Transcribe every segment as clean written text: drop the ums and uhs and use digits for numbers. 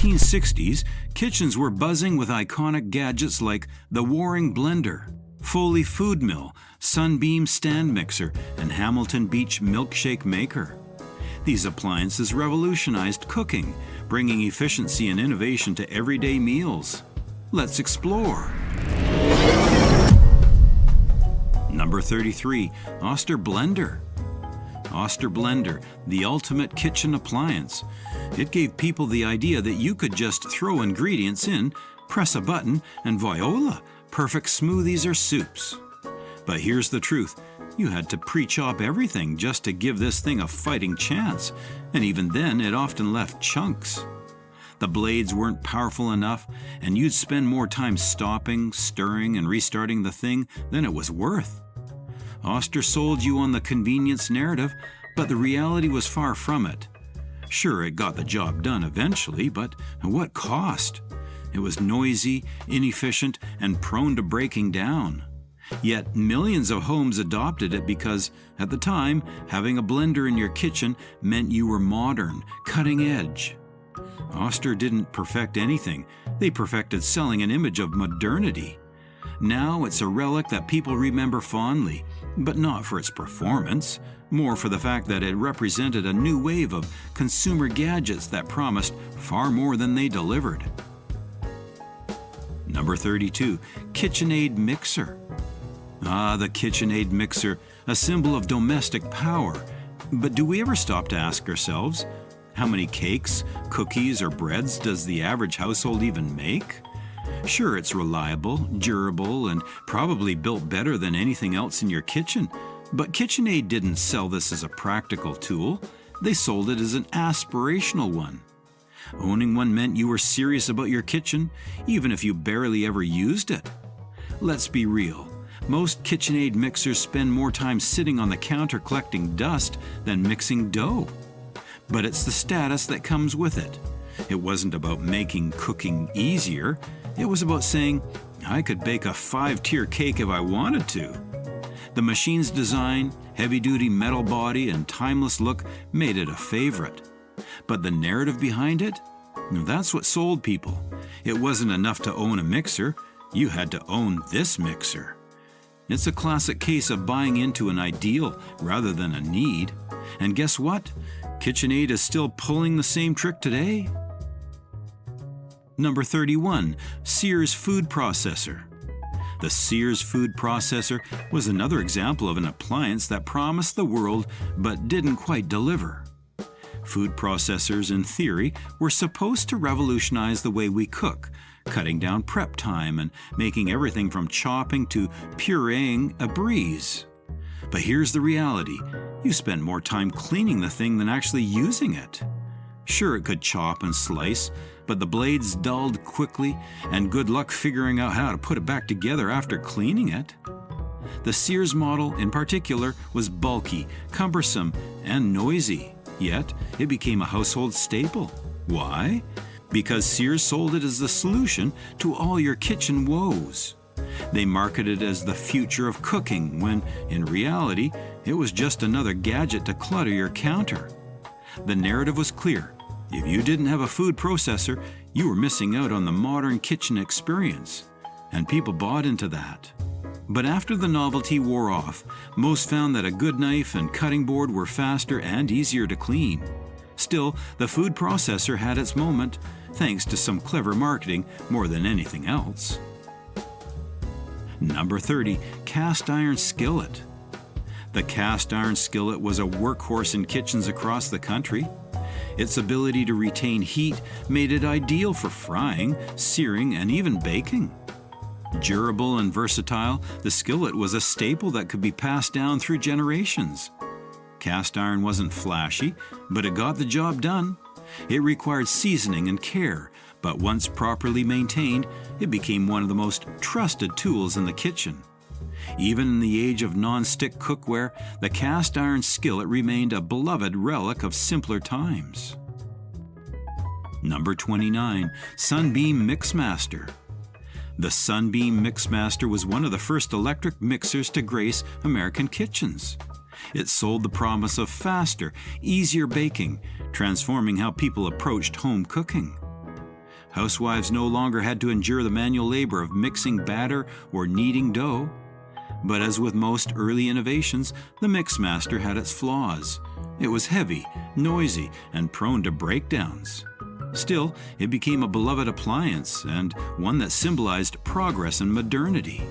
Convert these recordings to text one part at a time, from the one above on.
1960s, kitchens were buzzing with iconic gadgets like the Warring Blender, Foley Food Mill, Sunbeam Stand Mixer, and Hamilton Beach Milkshake Maker. These appliances revolutionized cooking, bringing efficiency and innovation to everyday meals. Let's explore. Number 33. Auster Blender. Auster Blender, the ultimate kitchen appliance. It gave people the idea that you could just throw ingredients in, press a button, and voila, perfect smoothies or soups. But here's the truth. You had to pre-chop everything just to give this thing a fighting chance, and even then it often left chunks. The blades weren't powerful enough, and you'd spend more time stopping, stirring, and restarting the thing than it was worth. Auster sold you on the convenience narrative, but the reality was far from it. Sure, it got the job done eventually, but at what cost? It was noisy, inefficient, and prone to breaking down. Yet millions of homes adopted it because, at the time, having a blender in your kitchen meant you were modern, cutting edge. Auster didn't perfect anything. They perfected selling an image of modernity. Now it's a relic that people remember fondly, but not for its performance, more for the fact that it represented a new wave of consumer gadgets that promised far more than they delivered. Number 32. KitchenAid Mixer. Ah, the KitchenAid Mixer, a symbol of domestic power. But do we ever stop to ask ourselves, how many cakes, cookies, or breads does the average household even make? Sure, it's reliable, durable, and probably built better than anything else in your kitchen, but KitchenAid didn't sell this as a practical tool. They sold it as an aspirational one. Owning one meant you were serious about your kitchen, even if you barely ever used it. Let's be real. Most KitchenAid mixers spend more time sitting on the counter collecting dust than mixing dough. But it's the status that comes with it. It wasn't about making cooking easier. It was about saying, I could bake a 5-tier cake if I wanted to. The machine's design, heavy-duty metal body, and timeless look made it a favorite. But the narrative behind it? That's what sold people. It wasn't enough to own a mixer. You had to own this mixer. It's a classic case of buying into an ideal rather than a need. And guess what? KitchenAid is still pulling the same trick today. Number 31. Sears Food Processor. The Sears Food Processor was another example of an appliance that promised the world but didn't quite deliver. Food processors, in theory, were supposed to revolutionize the way we cook, cutting down prep time and making everything from chopping to pureeing a breeze. But here's the reality. You spent more time cleaning the thing than actually using it. Sure, it could chop and slice, but the blades dulled quickly, and good luck figuring out how to put it back together after cleaning it. The Sears model, in particular, was bulky, cumbersome, and noisy, yet it became a household staple. Why? Because Sears sold it as the solution to all your kitchen woes. They marketed it as the future of cooking, when, in reality, it was just another gadget to clutter your counter. The narrative was clear. If you didn't have a food processor, you were missing out on the modern kitchen experience, and people bought into that. But after the novelty wore off, most found that a good knife and cutting board were faster and easier to clean. Still, the food processor had its moment, thanks to some clever marketing more than anything else. Number 30. Cast iron skillet. The cast iron skillet was a workhorse in kitchens across the country. Its ability to retain heat made it ideal for frying, searing, and even baking. Durable and versatile, the skillet was a staple that could be passed down through generations. Cast iron wasn't flashy, but it got the job done. It required seasoning and care, but once properly maintained, it became one of the most trusted tools in the kitchen. Even in the age of non-stick cookware, the cast iron skillet remained a beloved relic of simpler times. Number 29. Sunbeam Mixmaster. The Sunbeam Mixmaster was one of the first electric mixers to grace American kitchens. It sold the promise of faster, easier baking, transforming how people approached home cooking. Housewives no longer had to endure the manual labor of mixing batter or kneading dough. But as with most early innovations, the Mixmaster had its flaws. It was heavy, noisy, and prone to breakdowns. Still, it became a beloved appliance and one that symbolized progress and modernity.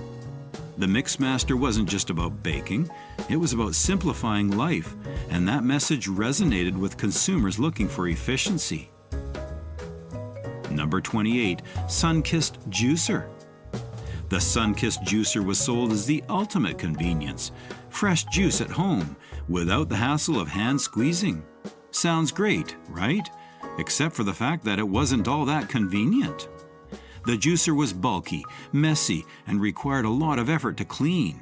The Mixmaster wasn't just about baking, it was about simplifying life, and that message resonated with consumers looking for efficiency. Number 28, Sunkissed Juicer. The Sunkissed Juicer was sold as the ultimate convenience. Fresh juice at home, without the hassle of hand squeezing. Sounds great, right? Except for the fact that it wasn't all that convenient. The juicer was bulky, messy, and required a lot of effort to clean.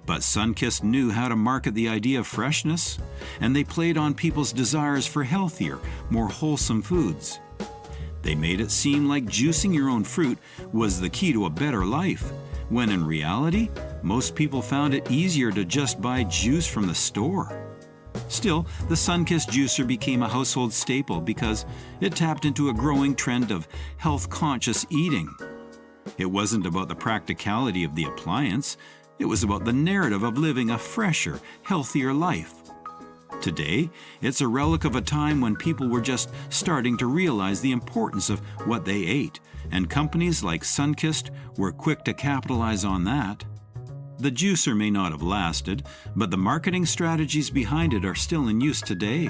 But Sunkissed knew how to market the idea of freshness, and they played on people's desires for healthier, more wholesome foods. They made it seem like juicing your own fruit was the key to a better life, when in reality, most people found it easier to just buy juice from the store. Still, the Sunkissed Juicer became a household staple because it tapped into a growing trend of health-conscious eating. It wasn't about the practicality of the appliance, it was about the narrative of living a fresher, healthier life. Today, it's a relic of a time when people were just starting to realize the importance of what they ate, and companies like Sunkissed were quick to capitalize on that. The juicer may not have lasted, but the marketing strategies behind it are still in use today.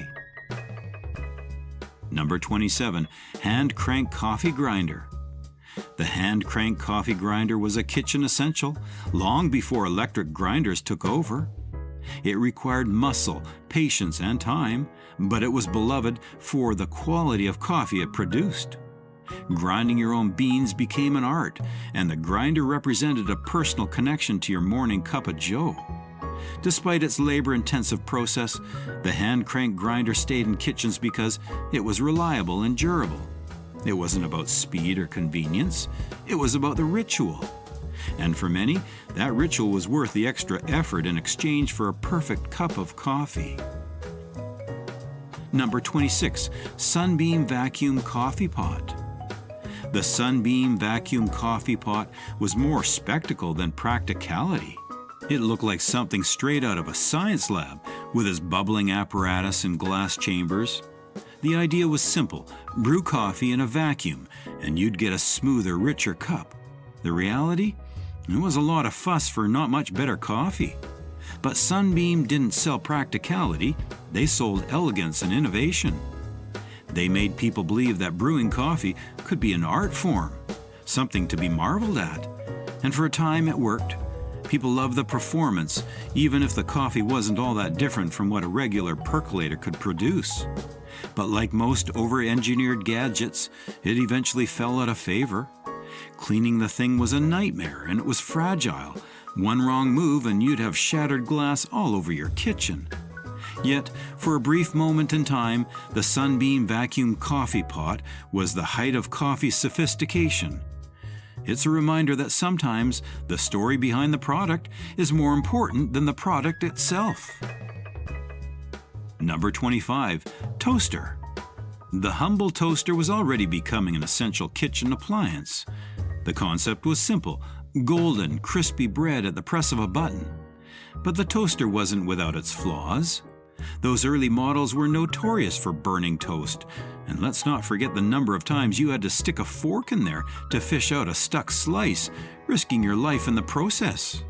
Number 27, Hand Crank Coffee Grinder. The hand crank coffee grinder was a kitchen essential long before electric grinders took over. It required muscle, patience, and time, but it was beloved for the quality of coffee it produced. Grinding your own beans became an art, and the grinder represented a personal connection to your morning cup of joe. Despite its labor-intensive process, the hand crank grinder stayed in kitchens because it was reliable and durable. It wasn't about speed or convenience, it was about the ritual. And for many, that ritual was worth the extra effort in exchange for a perfect cup of coffee. Number 26, Sunbeam Vacuum Coffee Pot. The Sunbeam Vacuum Coffee Pot was more spectacle than practicality. It looked like something straight out of a science lab, with its bubbling apparatus and glass chambers. The idea was simple: brew coffee in a vacuum, and you'd get a smoother, richer cup. The reality? It was a lot of fuss for not much better coffee. But Sunbeam didn't sell practicality, they sold elegance and innovation. They made people believe that brewing coffee could be an art form, something to be marveled at. And for a time it worked. People loved the performance, even if the coffee wasn't all that different from what a regular percolator could produce. But like most over-engineered gadgets, it eventually fell out of favor. Cleaning the thing was a nightmare, and it was fragile. One wrong move and you'd have shattered glass all over your kitchen. Yet, for a brief moment in time, the Sunbeam Vacuum Coffee Pot was the height of coffee sophistication. It's a reminder that sometimes the story behind the product is more important than the product itself. Number 25, Toaster. The humble toaster was already becoming an essential kitchen appliance. The concept was simple: golden, crispy bread at the press of a button. But the toaster wasn't without its flaws. Those early models were notorious for burning toast, and let's not forget the number of times you had to stick a fork in there to fish out a stuck slice, risking your life in the process.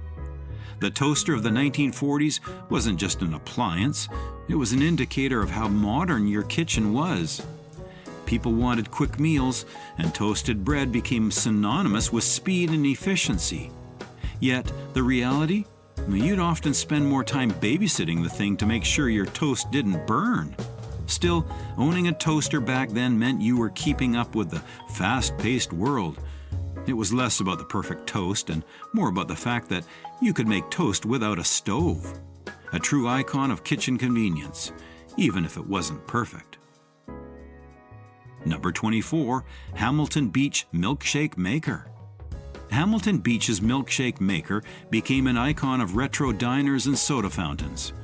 The toaster of the 1940s wasn't just an appliance, it was an indicator of how modern your kitchen was. People wanted quick meals, and toasted bread became synonymous with speed and efficiency. Yet, the reality? You'd often spend more time babysitting the thing to make sure your toast didn't burn. Still, owning a toaster back then meant you were keeping up with the fast-paced world. It was less about the perfect toast and more about the fact that you could make toast without a stove. A true icon of kitchen convenience, even if it wasn't perfect. Number 24, Hamilton Beach Milkshake Maker. Hamilton Beach's milkshake maker became an icon of retro diners and soda fountains.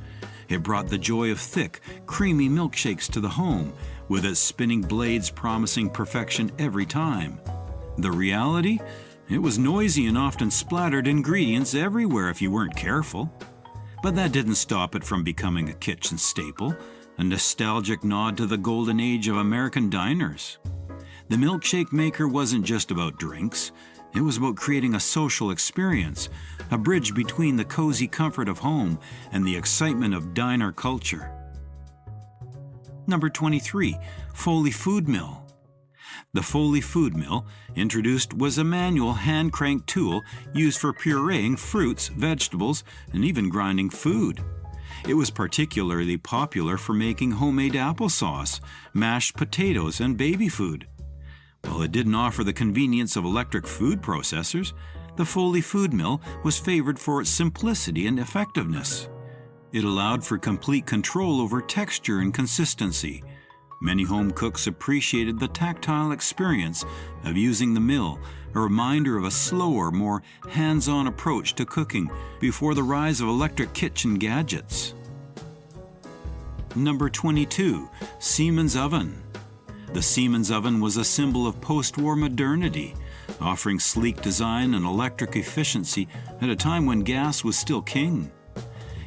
It brought the joy of thick, creamy milkshakes to the home, with its spinning blades promising perfection every time. The reality? It was noisy and often splattered ingredients everywhere if you weren't careful. But that didn't stop it from becoming a kitchen staple, a nostalgic nod to the golden age of American diners. The milkshake maker wasn't just about drinks. It was about creating a social experience, a bridge between the cozy comfort of home and the excitement of diner culture. Number 23. Foley Food Mill. The Foley Food Mill, introduced, was a manual hand-cranked tool used for pureeing fruits, vegetables, and even grinding food. It was particularly popular for making homemade applesauce, mashed potatoes, and baby food. While it didn't offer the convenience of electric food processors, the Foley Food Mill was favored for its simplicity and effectiveness. It allowed for complete control over texture and consistency. Many home cooks appreciated the tactile experience of using the mill, a reminder of a slower, more hands-on approach to cooking before the rise of electric kitchen gadgets. Number 22. Seamans Oven. The Seamans oven was a symbol of post-war modernity, offering sleek design and electric efficiency at a time when gas was still king.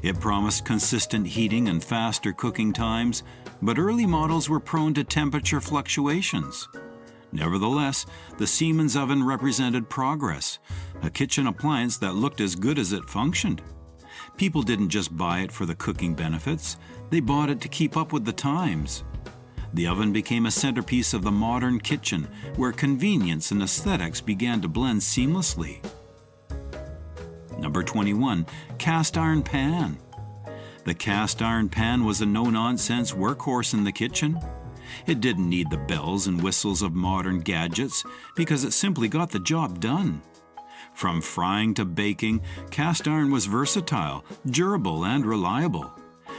It promised consistent heating and faster cooking times, but early models were prone to temperature fluctuations. Nevertheless, the Seamans oven represented progress, a kitchen appliance that looked as good as it functioned. People didn't just buy it for the cooking benefits, they bought it to keep up with the times. The oven became a centerpiece of the modern kitchen, where convenience and aesthetics began to blend seamlessly. Number 21. Cast iron pan. The cast iron pan was a no-nonsense workhorse in the kitchen. It didn't need the bells and whistles of modern gadgets because it simply got the job done. From frying to baking, cast iron was versatile, durable, and reliable.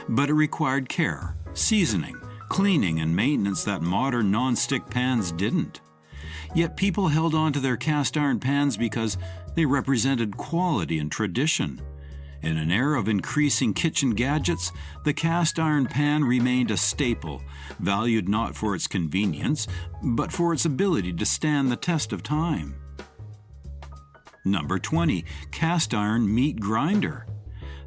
But it required care, seasoning, cleaning, and maintenance that modern non-stick pans didn't. Yet people held on to their cast iron pans because they represented quality and tradition. In an era of increasing kitchen gadgets, the cast iron pan remained a staple, valued not for its convenience, but for its ability to stand the test of time. Number 20. Cast iron meat grinder.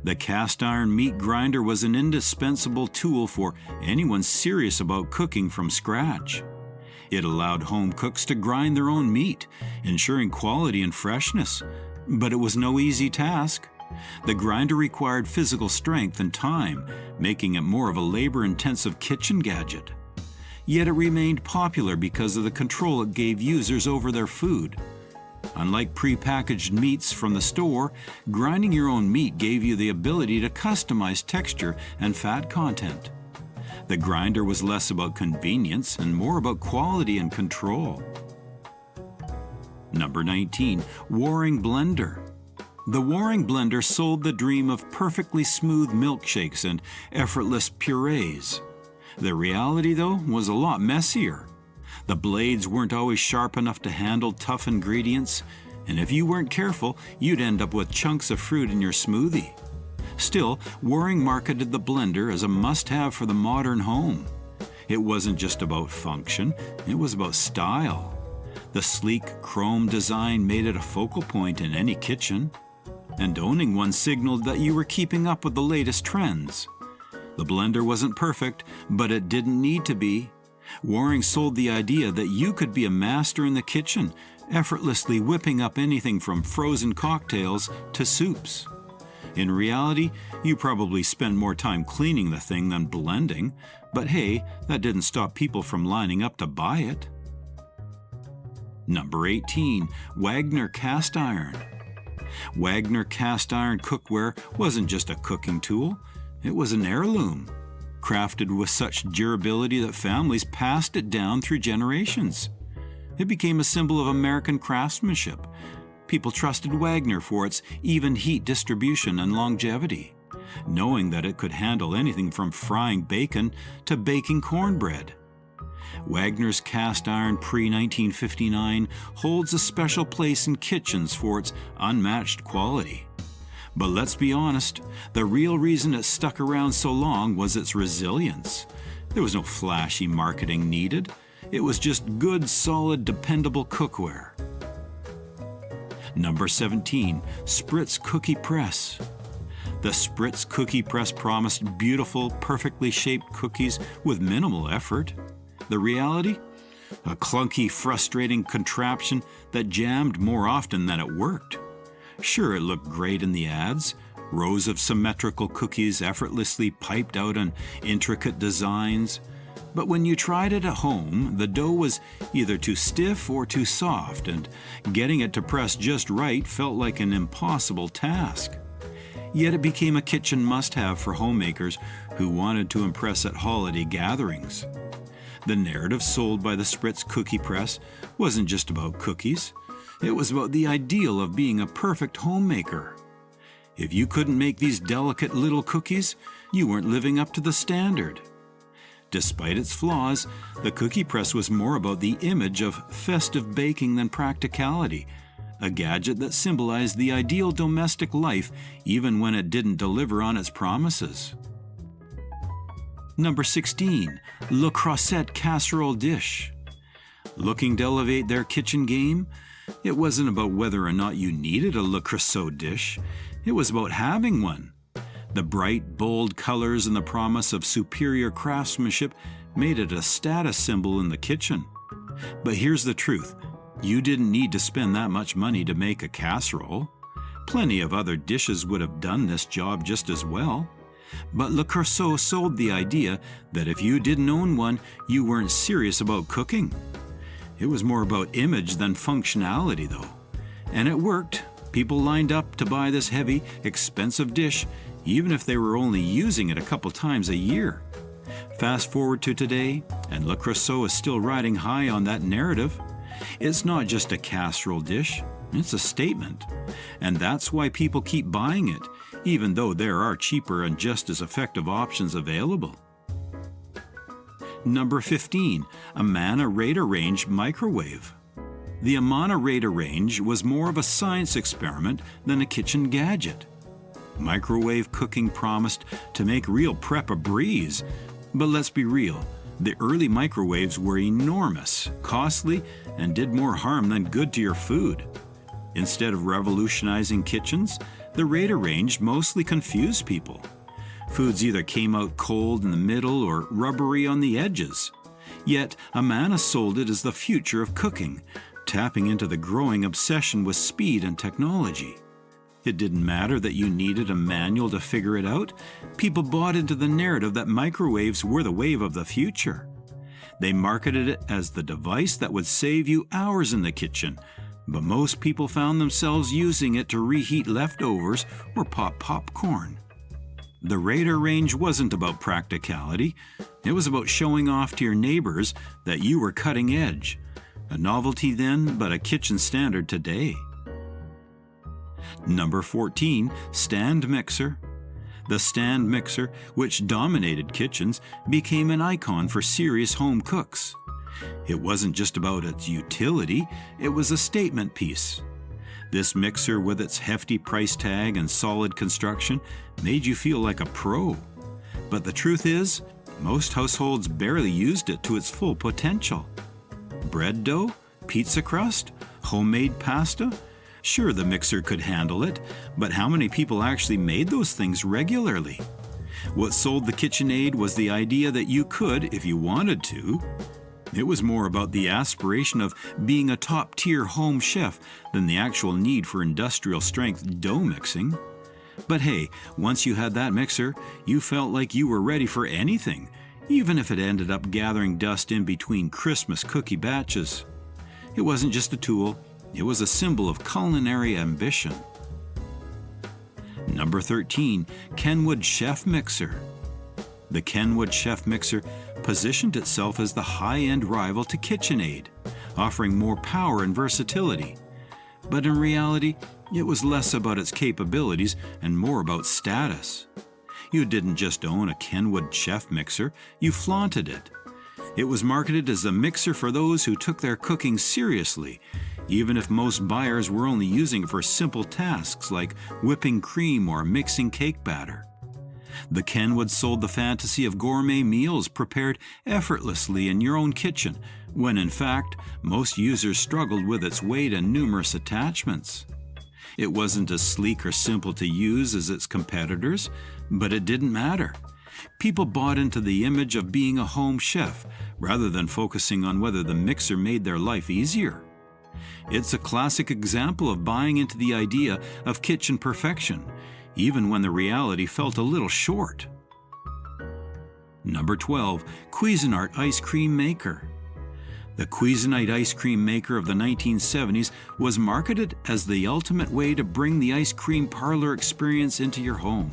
The cast iron meat grinder was an indispensable tool for anyone serious about cooking from scratch. It allowed home cooks to grind their own meat, ensuring quality and freshness. But it was no easy task. The grinder required physical strength and time, making it more of a labor-intensive kitchen gadget. Yet it remained popular because of the control it gave users over their food. Unlike pre-packaged meats from the store, grinding your own meat gave you the ability to customize texture and fat content. The grinder was less about convenience and more about quality and control. Number 19. Waring Blender. The Waring Blender sold the dream of perfectly smooth milkshakes and effortless purees. The reality, though, was a lot messier. The blades weren't always sharp enough to handle tough ingredients, and if you weren't careful, you'd end up with chunks of fruit in your smoothie. Still, Waring marketed the blender as a must-have for the modern home. It wasn't just about function, it was about style. The sleek chrome design made it a focal point in any kitchen, and owning one signaled that you were keeping up with the latest trends. The blender wasn't perfect, but it didn't need to be. Waring sold the idea that you could be a master in the kitchen, effortlessly whipping up anything from frozen cocktails to soups. In reality, you probably spent more time cleaning the thing than blending, but hey, that didn't stop people from lining up to buy it. Number 18. Wagner Cast Iron. Wagner cast iron cookware wasn't just a cooking tool, it was an heirloom, crafted with such durability that families passed it down through generations. It became a symbol of American craftsmanship. People trusted Wagner for its even heat distribution and longevity, knowing that it could handle anything from frying bacon to baking cornbread. Wagner's cast iron pre-1959 holds a special place in kitchens for its unmatched quality. But let's be honest, the real reason it stuck around so long was its resilience. There was no flashy marketing needed. It was just good, solid, dependable cookware. Number 17, Spritz Cookie Press. The Spritz Cookie Press promised beautiful, perfectly shaped cookies with minimal effort. The reality? A clunky, frustrating contraption that jammed more often than it worked. Sure, it looked great in the ads. Rows of symmetrical cookies effortlessly piped out on intricate designs. But when you tried it at home, the dough was either too stiff or too soft, and getting it to press just right felt like an impossible task. Yet it became a kitchen must-have for homemakers who wanted to impress at holiday gatherings. The narrative sold by the Spritz Cookie Press wasn't just about cookies. It was about the ideal of being a perfect homemaker. If you couldn't make these delicate little cookies, you weren't living up to the standard. Despite its flaws, the cookie press was more about the image of festive baking than practicality, a gadget that symbolized the ideal domestic life even when it didn't deliver on its promises. Number 16, Le Creuset Casserole Dish. Looking to elevate their kitchen game? It wasn't about whether or not you needed a Le Creuset dish. It was about having one. The bright, bold colors and the promise of superior craftsmanship made it a status symbol in the kitchen. But here's the truth. You didn't need to spend that much money to make a casserole. Plenty of other dishes would have done this job just as well. But Le Creuset sold the idea that if you didn't own one, you weren't serious about cooking. It was more about image than functionality, though. And it worked. People lined up to buy this heavy, expensive dish, even if they were only using it a couple times a year. Fast forward to today, and Le Creuset is still riding high on that narrative. It's not just a casserole dish, it's a statement. And that's why people keep buying it, even though there are cheaper and just as effective options available. Number 15, Amana Raider Range Microwave. The Amana Raider Range was more of a science experiment than a kitchen gadget. Microwave cooking promised to make real prep a breeze. But let's be real, the early microwaves were enormous, costly, and did more harm than good to your food. Instead of revolutionizing kitchens, the Raider range mostly confused people. Foods either came out cold in the middle or rubbery on the edges. Yet Amana sold it as the future of cooking, tapping into the growing obsession with speed and technology. It didn't matter that you needed a manual to figure it out. People bought into the narrative that microwaves were the wave of the future. They marketed it as the device that would save you hours in the kitchen, but most people found themselves using it to reheat leftovers or pop popcorn. The Raider range wasn't about practicality. It was about showing off to your neighbors that you were cutting edge. A novelty then, but a kitchen standard today. Number 14, Stand Mixer. The stand mixer, which dominated kitchens, became an icon for serious home cooks. It wasn't just about its utility, it was a statement piece. This mixer, with its hefty price tag and solid construction, made you feel like a pro. But the truth is, most households barely used it to its full potential. Bread dough? Pizza crust? Homemade pasta? Sure, the mixer could handle it, but how many people actually made those things regularly? What sold the KitchenAid was the idea that you could, if you wanted to. It was more about the aspiration of being a top-tier home chef than the actual need for industrial-strength dough mixing. But hey, once you had that mixer, you felt like you were ready for anything, even if it ended up gathering dust in between Christmas cookie batches. It wasn't just a tool. It was a symbol of culinary ambition. Number 13, Kenwood Chef Mixer. The Kenwood Chef Mixer positioned itself as the high-end rival to KitchenAid, offering more power and versatility. But in reality, it was less about its capabilities and more about status. You didn't just own a Kenwood Chef Mixer, you flaunted it. It was marketed as a mixer for those who took their cooking seriously, even if most buyers were only using it for simple tasks like whipping cream or mixing cake batter. The Kenwood sold the fantasy of gourmet meals prepared effortlessly in your own kitchen, when in fact, most users struggled with its weight and numerous attachments. It wasn't as sleek or simple to use as its competitors, but it didn't matter. People bought into the image of being a home chef, rather than focusing on whether the mixer made their life easier. It's a classic example of buying into the idea of kitchen perfection, even when the reality felt a little short. Number 12. Cuisinart Ice Cream Maker. The Cuisinart ice cream maker of the 1970s was marketed as the ultimate way to bring the ice cream parlor experience into your home.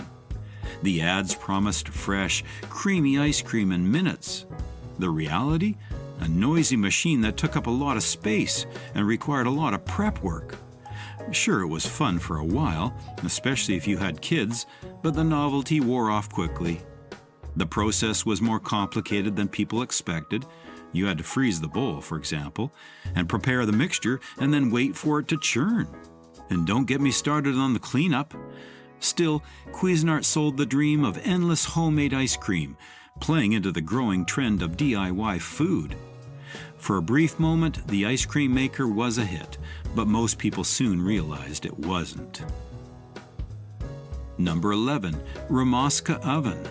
The ads promised fresh, creamy ice cream in minutes. The reality? A noisy machine that took up a lot of space and required a lot of prep work. Sure, it was fun for a while, especially if you had kids, but the novelty wore off quickly. The process was more complicated than people expected. You had to freeze the bowl, for example, and prepare the mixture and then wait for it to churn. And don't get me started on the cleanup. Still, Cuisinart sold the dream of endless homemade ice cream, playing into the growing trend of DIY food. For a brief moment, the ice cream maker was a hit, but most people soon realized it wasn't. Number 11. Ramoska Oven.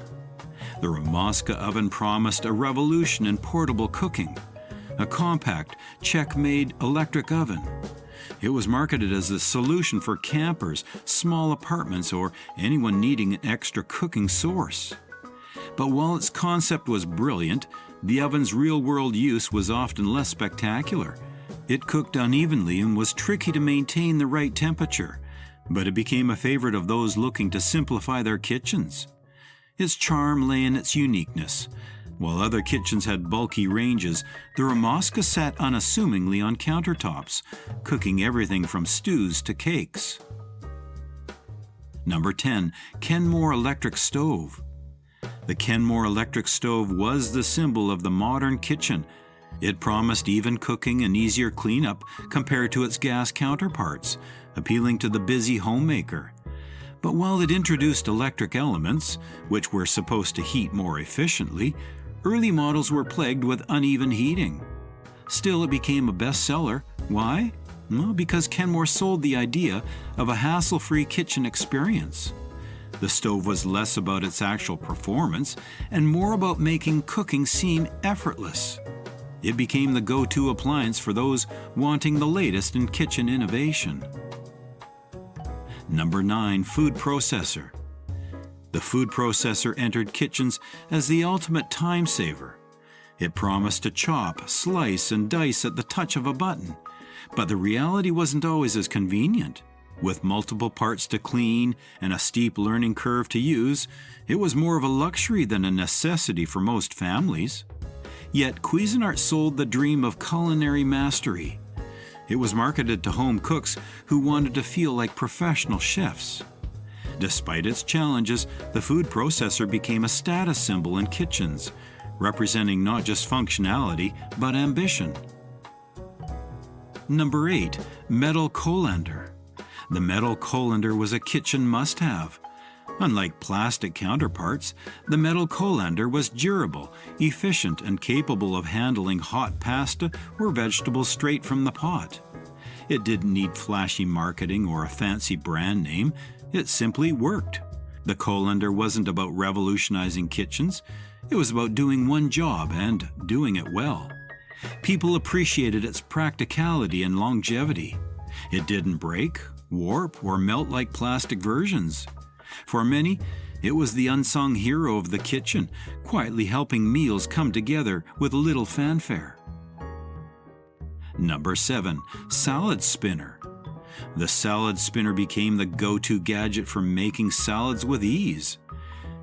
The Ramoska oven promised a revolution in portable cooking, a compact, Czech-made electric oven. It was marketed as a solution for campers, small apartments, or anyone needing an extra cooking source. But while its concept was brilliant, the oven's real-world use was often less spectacular. It cooked unevenly and was tricky to maintain the right temperature, but it became a favorite of those looking to simplify their kitchens. Its charm lay in its uniqueness. While other kitchens had bulky ranges, the Ramoska sat unassumingly on countertops, cooking everything from stews to cakes. Number 10. Kenmore Electric Stove. The Kenmore electric stove was the symbol of the modern kitchen. It promised even cooking and easier cleanup compared to its gas counterparts, appealing to the busy homemaker. But while it introduced electric elements, which were supposed to heat more efficiently, early models were plagued with uneven heating. Still, it became a bestseller. Why? Well, because Kenmore sold the idea of a hassle-free kitchen experience. The stove was less about its actual performance and more about making cooking seem effortless. It became the go-to appliance for those wanting the latest in kitchen innovation. Number 9. Food Processor. The food processor entered kitchens as the ultimate time saver. It promised to chop, slice, and dice at the touch of a button, but the reality wasn't always as convenient. With multiple parts to clean and a steep learning curve to use, it was more of a luxury than a necessity for most families. Yet Cuisinart sold the dream of culinary mastery. It was marketed to home cooks who wanted to feel like professional chefs. Despite its challenges, the food processor became a status symbol in kitchens, representing not just functionality, but ambition. Number 8. Metal Colander. The metal colander was a kitchen must-have. Unlike plastic counterparts, the metal colander was durable, efficient, and capable of handling hot pasta or vegetables straight from the pot. It didn't need flashy marketing or a fancy brand name. It simply worked. The colander wasn't about revolutionizing kitchens. It was about doing one job and doing it well. People appreciated its practicality and longevity. It didn't break, warp, or melt like plastic versions. For many, it was the unsung hero of the kitchen, quietly helping meals come together with little fanfare. Number 7. Salad Spinner. The salad spinner became the go-to gadget for making salads with ease.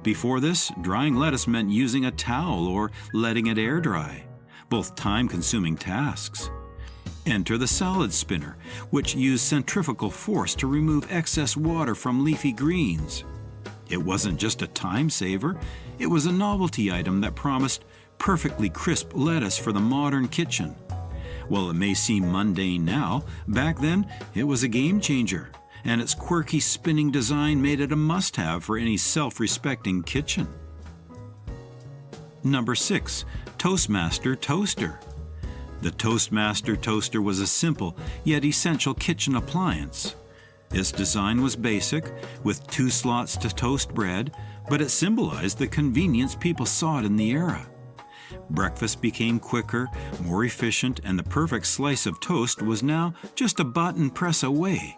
Before this, drying lettuce meant using a towel or letting it air dry, both time-consuming tasks. Enter the salad spinner, which used centrifugal force to remove excess water from leafy greens. It wasn't just a time saver, it was a novelty item that promised perfectly crisp lettuce for the modern kitchen. While it may seem mundane now, back then it was a game changer, and its quirky spinning design made it a must-have for any self-respecting kitchen. Number 6. Toastmaster Toaster. The Toastmaster Toaster was a simple yet essential kitchen appliance. Its design was basic, with 2 slots to toast bread, but it symbolized the convenience people sought in the era. Breakfast became quicker, more efficient, and the perfect slice of toast was now just a button press away.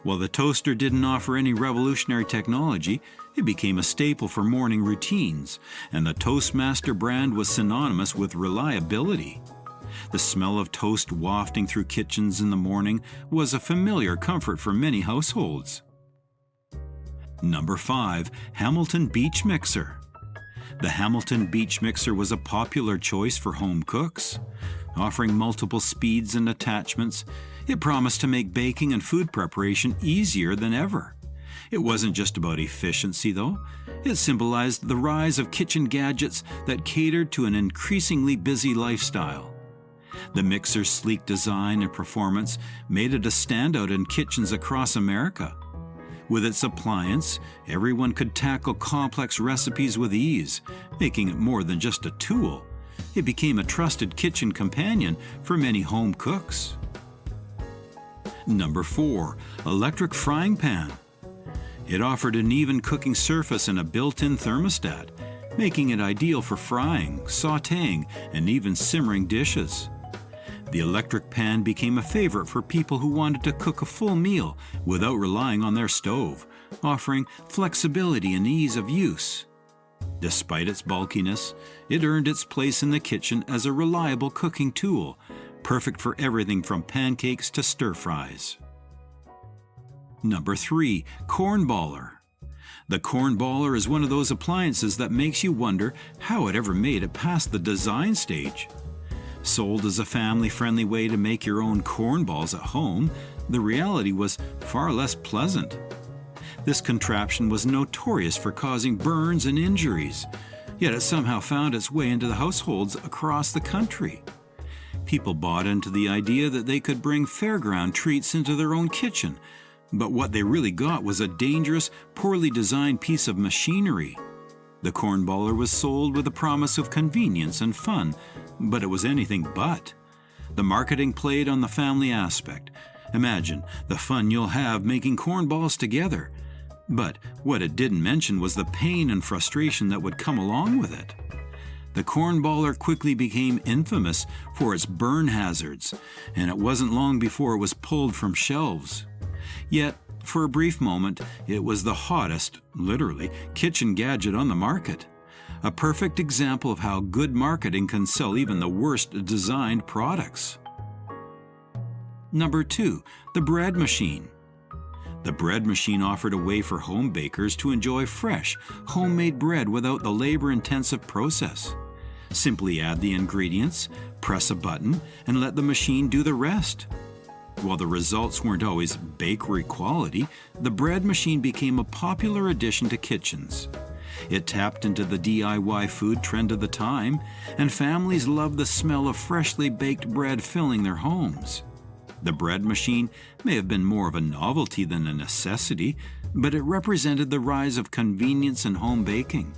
While the toaster didn't offer any revolutionary technology, it became a staple for morning routines, and the Toastmaster brand was synonymous with reliability. The smell of toast wafting through kitchens in the morning was a familiar comfort for many households. Number 5. Hamilton Beach Mixer. The Hamilton Beach Mixer was a popular choice for home cooks. Offering multiple speeds and attachments, it promised to make baking and food preparation easier than ever. It wasn't just about efficiency, though. It symbolized the rise of kitchen gadgets that catered to an increasingly busy lifestyle. The mixer's sleek design and performance made it a standout in kitchens across America. With its appliance, everyone could tackle complex recipes with ease, making it more than just a tool. It became a trusted kitchen companion for many home cooks. Number 4. Electric Frying Pan. It offered an even cooking surface and a built-in thermostat, making it ideal for frying, sautéing, and even simmering dishes. The electric pan became a favorite for people who wanted to cook a full meal without relying on their stove, offering flexibility and ease of use. Despite its bulkiness, it earned its place in the kitchen as a reliable cooking tool, perfect for everything from pancakes to stir-fries. Number 3. Cornballer. The Cornballer is one of those appliances that makes you wonder how it ever made it past the design stage. Sold as a family-friendly way to make your own cornballs at home, the reality was far less pleasant. This contraption was notorious for causing burns and injuries, yet it somehow found its way into the households across the country. People bought into the idea that they could bring fairground treats into their own kitchen, but what they really got was a dangerous, poorly designed piece of machinery. The Cornballer was sold with a promise of convenience and fun, but it was anything but. The marketing played on the family aspect. Imagine the fun you'll have making cornballs together. But what it didn't mention was the pain and frustration that would come along with it. The Cornballer quickly became infamous for its burn hazards, and it wasn't long before it was pulled from shelves. Yet, for a brief moment, it was the hottest, literally, kitchen gadget on the market. A perfect example of how good marketing can sell even the worst designed products. Number 2. The bread machine. The bread machine offered a way for home bakers to enjoy fresh, homemade bread without the labor-intensive process. Simply add the ingredients, press a button, and let the machine do the rest. While the results weren't always bakery quality, the bread machine became a popular addition to kitchens. It tapped into the DIY food trend of the time, and families loved the smell of freshly baked bread filling their homes. The bread machine may have been more of a novelty than a necessity, but it represented the rise of convenience in home baking.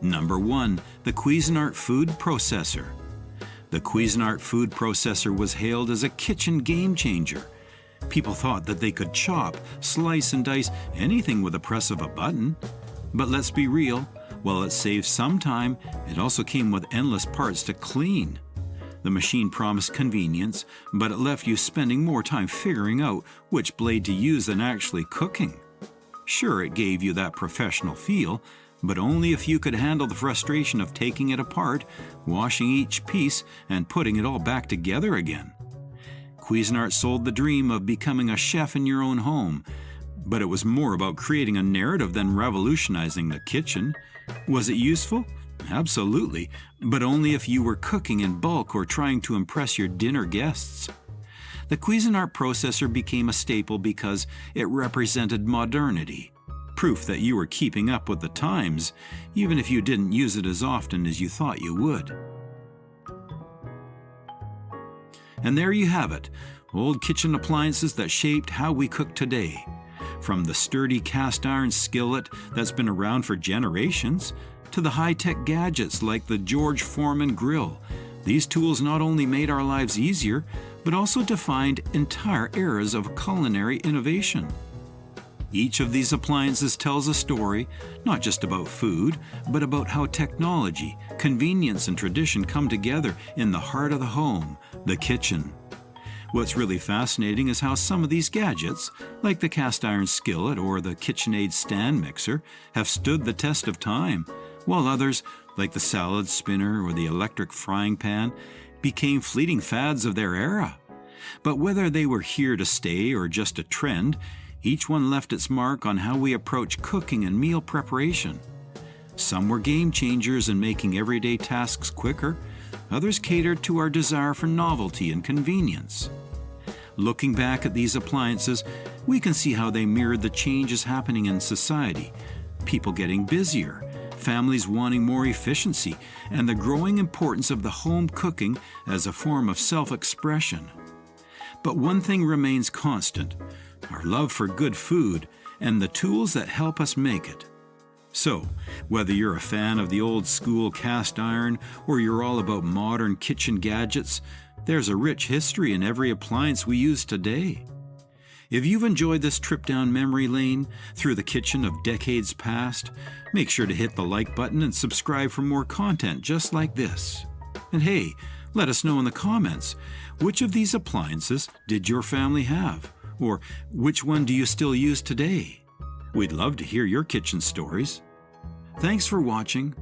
Number 1. The Cuisinart Food Processor. The Cuisinart food processor was hailed as a kitchen game changer. People thought that they could chop, slice, and dice anything with the press of a button. But let's be real, while it saved some time, it also came with endless parts to clean. The machine promised convenience, but it left you spending more time figuring out which blade to use than actually cooking. Sure, it gave you that professional feel, but only if you could handle the frustration of taking it apart, washing each piece, and putting it all back together again. Cuisinart sold the dream of becoming a chef in your own home, but it was more about creating a narrative than revolutionizing the kitchen. Was it useful? Absolutely, but only if you were cooking in bulk or trying to impress your dinner guests. The Cuisinart processor became a staple because it represented modernity. Proof that you were keeping up with the times, even if you didn't use it as often as you thought you would. And there you have it, Old kitchen appliances that shaped how we cook today. From the sturdy cast iron skillet that's been around for generations, to the high-tech gadgets like the George Foreman grill, these tools not only made our lives easier, but also defined entire eras of culinary innovation. Each of these appliances tells a story, not just about food, but about how technology, convenience, and tradition come together in the heart of the home, the kitchen. What's really fascinating is how some of these gadgets, like the cast iron skillet or the KitchenAid stand mixer, have stood the test of time, while others, like the salad spinner or the electric frying pan, became fleeting fads of their era. But whether they were here to stay or just a trend, each one left its mark on how we approach cooking and meal preparation. Some were game changers in making everyday tasks quicker, others catered to our desire for novelty and convenience. Looking back at these appliances, we can see how they mirrored the changes happening in society, people getting busier, families wanting more efficiency, and the growing importance of the home cooking as a form of self-expression. But one thing remains constant: our love for good food and the tools that help us make it. So, whether you're a fan of the old school cast iron or you're all about modern kitchen gadgets, there's a rich history in every appliance we use today. If you've enjoyed this trip down memory lane through the kitchen of decades past, make sure to hit the like button and subscribe for more content just like this. And hey, let us know in the comments, which of these appliances did your family have? Or which one do you still use today? We'd love to hear your kitchen stories. Thanks for watching.